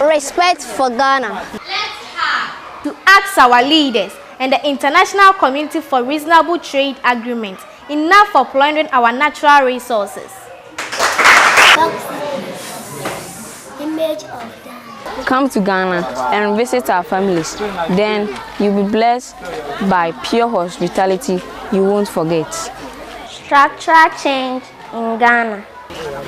Respect for Ghana. To ask our leaders and the international community for reasonable trade agreements, enough for plundering our natural resources. Image of Ghana. Come to Ghana and visit our families. Then you'll be blessed by pure hospitality you won't forget. Structural change in Ghana.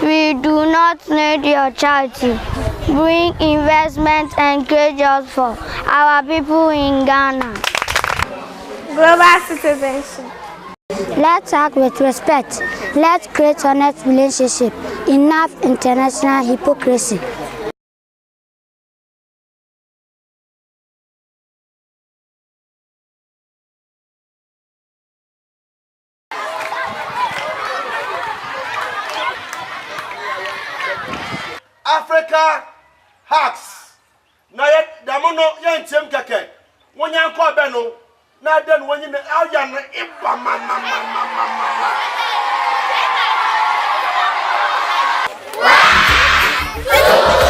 We do not need your charity. Bring investment and create jobs for our people in Ghana. Global citizenship. Let's act with respect. Let's create honest relationship. Enough international hypocrisy. Africahugs. Na yet damono yentem keke. Wonya nko beno. Na den wonyi ne aya no iba mama. Wow!